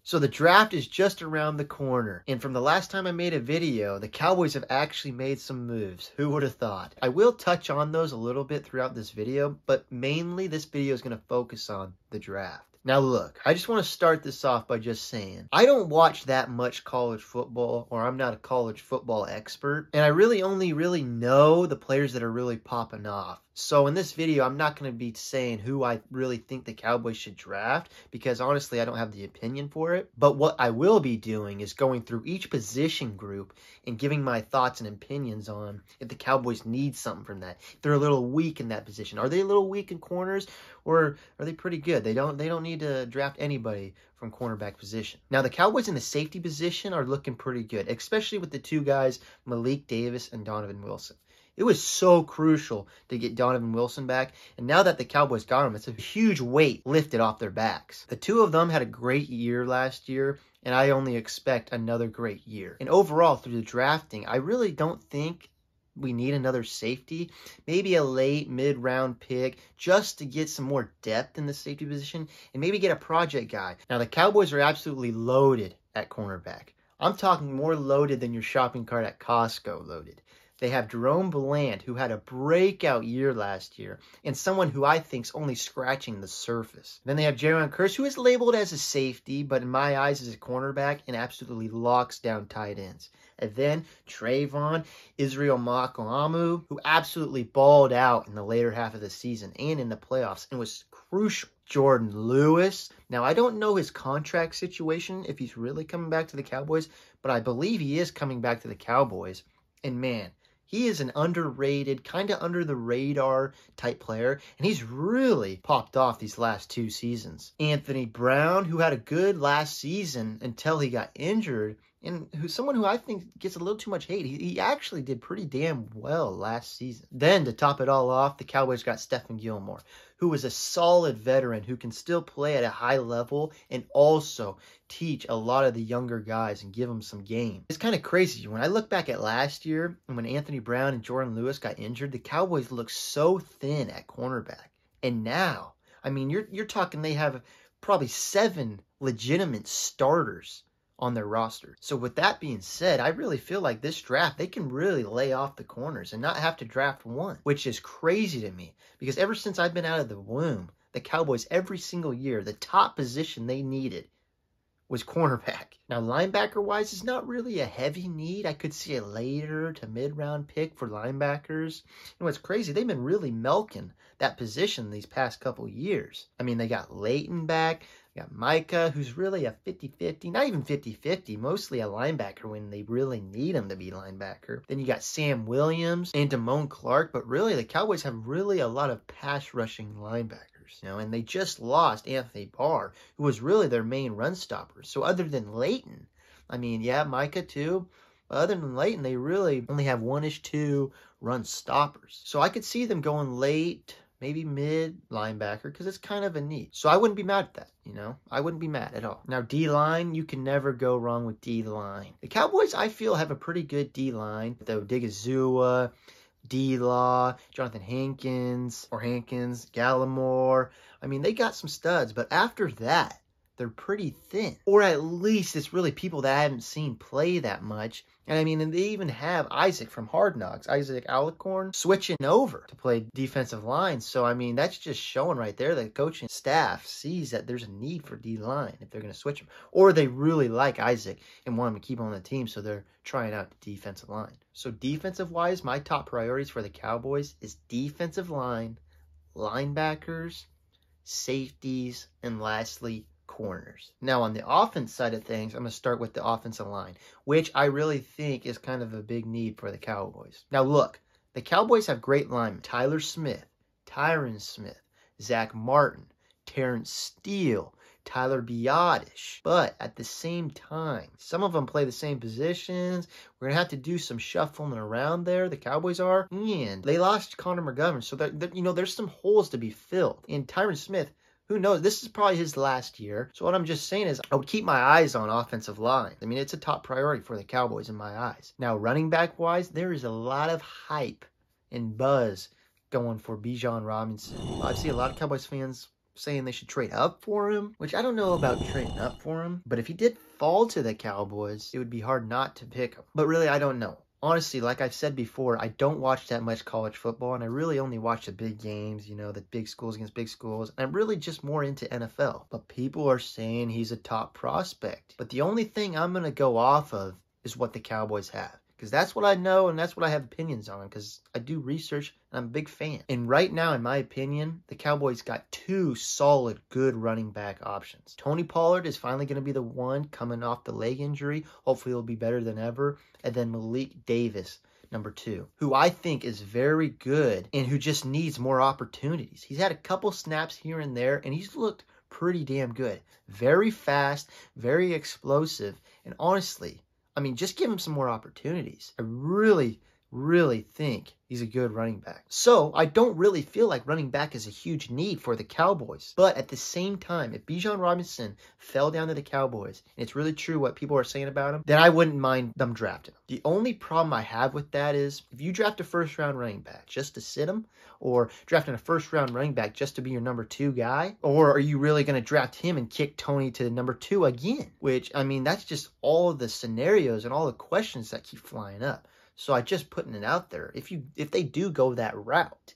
So the draft is just around the corner, and from the last time I made a video, the Cowboys have actually made some moves. Who would have thought? I will touch on those a little bit throughout this video, but mainly this video is going to focus on the draft. Now look, I just want to start this off by just saying, I don't watch that much college football, or I'm not a college football expert, and I only really know the players that are really popping off. So in this video, I'm not going to be saying who I really think the Cowboys should draft, because honestly, I don't have the opinion for it. But what I will be doing is going through each position group and giving my thoughts and opinions on if the Cowboys need something from that. If they're a little weak in that position. Are they a little weak in corners, or are they pretty good? They don't need to draft anybody from cornerback position. Now, the Cowboys in the safety position are looking pretty good, especially with the two guys, Malik Davis and Donovan Wilson. It was so crucial to get Donovan Wilson back, and now that the Cowboys got him, it's a huge weight lifted off their backs. The two of them had a great year last year, and I only expect another great year. And overall, through the drafting, I really don't think we need another safety. Maybe a late mid-round pick just to get some more depth in the safety position, and maybe get a project guy. Now, the Cowboys are absolutely loaded at cornerback. I'm talking more loaded than your shopping cart at Costco loaded. They have Jerome Bland, who had a breakout year last year, and someone who I think is only scratching the surface. Then they have Jaron Kearse, who is labeled as a safety, but in my eyes is a cornerback and absolutely locks down tight ends. And then Trayvon Israel Makalamu, who absolutely balled out in the later half of the season and in the playoffs and was crucial. Jordan Lewis. Now, I don't know his contract situation, if he's really coming back to the Cowboys, but I believe he is coming back to the Cowboys. And man, he is an underrated, kind of under the radar type player, and he's really popped off these last 2 seasons. Anthony Brown, who had a good last season until he got injured, and who's someone who I think gets a little too much hate. He actually did pretty damn well last season. Then, to top it all off, the Cowboys got Stephon Gilmore, who is a solid veteran who can still play at a high level and also teach a lot of the younger guys and give them some game. It's kind of crazy. When I look back at last year, and when Anthony Brown and Jordan Lewis got injured, the Cowboys looked so thin at cornerback. And now, I mean, you're talking they have probably 7 legitimate starters on their roster. So with that being said, I really feel like this draft, they can really lay off the corners and not have to draft one, which is crazy to me, because ever since I've been out of the womb, the Cowboys every single year, the top position they needed was cornerback. Now, linebacker-wise, is not really a heavy need. I could see a later to mid-round pick for linebackers. And what's crazy, they've been really milking that position these past couple years. I mean, they got Leighton back. They got Micah, who's really a 50-50, not even 50-50, mostly a linebacker when they really need him to be linebacker. Then you got Sam Williams and Damone Clark, but really the Cowboys have really a lot of pass-rushing linebackers. And they just lost Anthony Barr, who was really their main run stopper. So other than Leighton, I mean, yeah, Micah too, but other than Leighton, they really only have 1-2 run stoppers. So I could see them going late, maybe mid linebacker, because it's kind of a need. So I wouldn't be mad at that, I wouldn't be mad at all. Now, D-line, you can never go wrong with D-line. The Cowboys, I feel, have a pretty good D-line. Though Digazua, D-Law, Jonathan Hankins, Gallimore. I mean, they got some studs, but after that, they're pretty thin. Or at least it's really people that I haven't seen play that much. And I mean, and they even have Isaac from Hard Knocks, Isaac Alicorn, switching over to play defensive line. So, I mean, that's just showing right there that the coaching staff sees that there's a need for D-line if they're going to switch him. Or they really like Isaac and want him to keep him on the team, so they're trying out the defensive line. So defensive-wise, my top priorities for the Cowboys is defensive line, linebackers, safeties, and lastly, corners. Now, on the offense side of things, I'm going to start with the offensive line, which I really think is kind of a big need for the Cowboys. Now, look, the Cowboys have great linemen. Tyler Smith, Tyron Smith, Zach Martin, Terrence Steele, Tyler Biadasz. But at the same time, some of them play the same positions. We're going to have to do some shuffling around there, the Cowboys are. And they lost Connor McGovern, so there's some holes to be filled. And Tyron Smith, who knows? This is probably his last year. So what I'm just saying is I would keep my eyes on offensive line. I mean, it's a top priority for the Cowboys in my eyes. Now, running back-wise, there is a lot of hype and buzz going for Bijan Robinson. I see a lot of Cowboys fans saying they should trade up for him, which I don't know about trading up for him. But if he did fall to the Cowboys, it would be hard not to pick him. But really, I don't know. Honestly, like I've said before, I don't watch that much college football, and I really only watch the big games, you know, the big schools against big schools. And I'm really just more into NFL. But people are saying he's a top prospect. But the only thing I'm going to go off of is what the Cowboys have. Because that's what I know, and that's what I have opinions on, because I do research, and I'm a big fan. And right now, in my opinion, the Cowboys got two solid, good running back options. Tony Pollard is finally going to be the one coming off the leg injury. Hopefully, he'll be better than ever. And then Malik Davis, number 2, who I think is very good and who just needs more opportunities. He's had a couple snaps here and there, and he's looked pretty damn good. Very fast, very explosive, and honestly, I mean, just give him some more opportunities. I really think he's a good running back. So I don't really feel like running back is a huge need for the Cowboys. But at the same time, if Bijan Robinson fell down to the Cowboys, and it's really true what people are saying about him, then I wouldn't mind them drafting him. The only problem I have with that is if you draft a first-round running back just to sit him, or drafting a first-round running back just to be your number 2 guy, or are you really going to draft him and kick Tony to number 2 again? Which, I mean, that's just all of the scenarios and all the questions that keep flying up. So I just putting it out there. If they do go that route,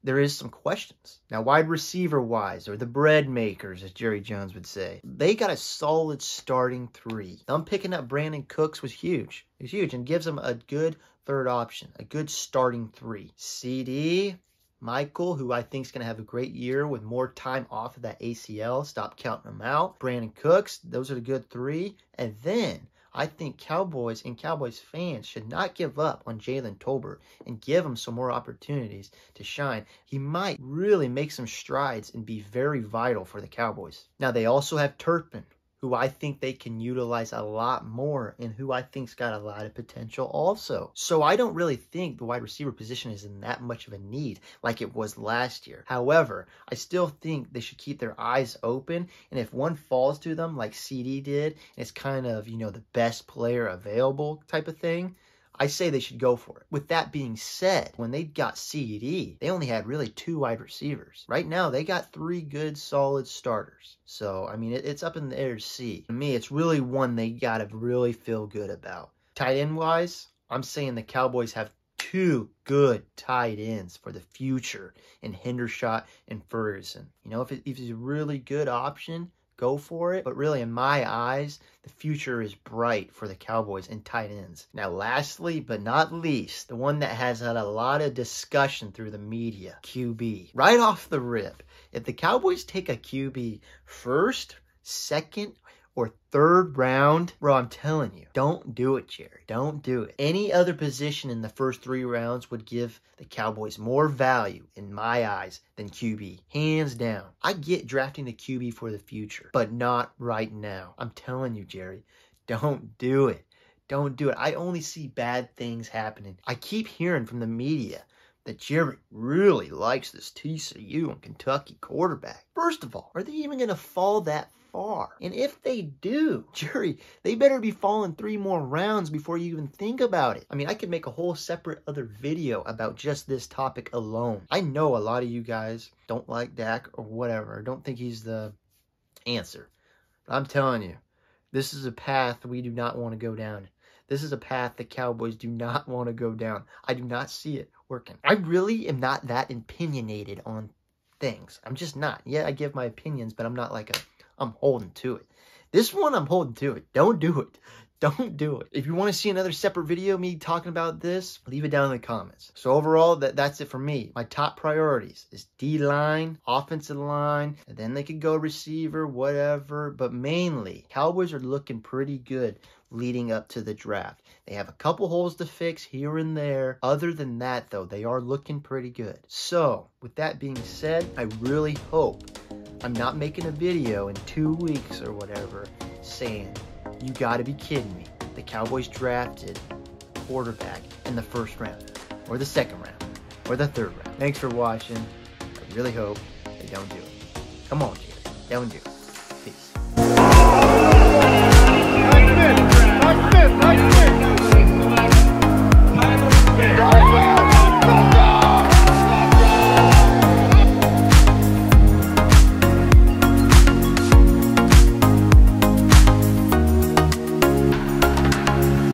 there is some questions. Now, wide receiver wise, or the bread makers, as Jerry Jones would say, they got a solid starting 3. Them picking up Brandon Cooks was huge. It was huge and gives them a good third option, a good starting 3. CD, Michael, who I think is going to have a great year with more time off of that ACL. Stop counting them out. Brandon Cooks, those are the good 3. And then I think Cowboys and Cowboys fans should not give up on Jalen Tolbert and give him some more opportunities to shine. He might really make some strides and be very vital for the Cowboys. Now, they also have Turpin, who I think they can utilize a lot more and who I think's got a lot of potential also. So I don't really think the wide receiver position is in that much of a need like it was last year. However, I still think they should keep their eyes open, and if one falls to them like CD did, and it's kind of, you know, the best player available type of thing, I say they should go for it. With that being said, when they got CD, they only had really 2 wide receivers. Right now, they got 3 good, solid starters. So, I mean, it's up in the air to see. To me, it's really one they got to really feel good about. Tight end-wise, I'm saying the Cowboys have 2 good tight ends for the future in Hendershot and Ferguson. You know, if it's a really good option, go for it. But really, in my eyes, the future is bright for the Cowboys and tight ends. Now, lastly, but not least, the one that has had a lot of discussion through the media, QB. Right off the rip, if the Cowboys take a QB first, second, or third round, bro, I'm telling you, don't do it, Jerry. Don't do it. Any other position in the first 3 rounds would give the Cowboys more value, in my eyes, than QB. Hands down. I get drafting a QB for the future, but not right now. I'm telling you, Jerry, don't do it. Don't do it. I only see bad things happening. I keep hearing from the media that Jerry really likes this TCU and Kentucky quarterback. First of all, are they even going to fall that far? And if they do, Jerry, they better be falling 3 more rounds before you even think about it. I mean, I could make a whole separate other video about just this topic alone. I know a lot of you guys don't like Dak or whatever. Don't think he's the answer. But I'm telling you, this is a path we do not want to go down. This is a path the Cowboys do not want to go down. I do not see it working. I really am not that opinionated on things. I'm just not. Yeah, I give my opinions, but I'm not like I'm holding to it. This one, I'm holding to it. Don't do it. Don't do it. If you want to see another separate video of me talking about this, leave it down in the comments. So overall, that's it for me. My top priorities is D-line, offensive line, and then they could go receiver, whatever. But mainly, Cowboys are looking pretty good leading up to the draft. They have a couple holes to fix here and there. Other than that, though, they are looking pretty good. So, with that being said, I really hope I'm not making a video in 2 weeks or whatever saying, you gotta be kidding me, the Cowboys drafted a quarterback in the first round, or the second round, or the third round. Thanks for watching. I really hope they don't do it. Come on, Jerry. Don't do it.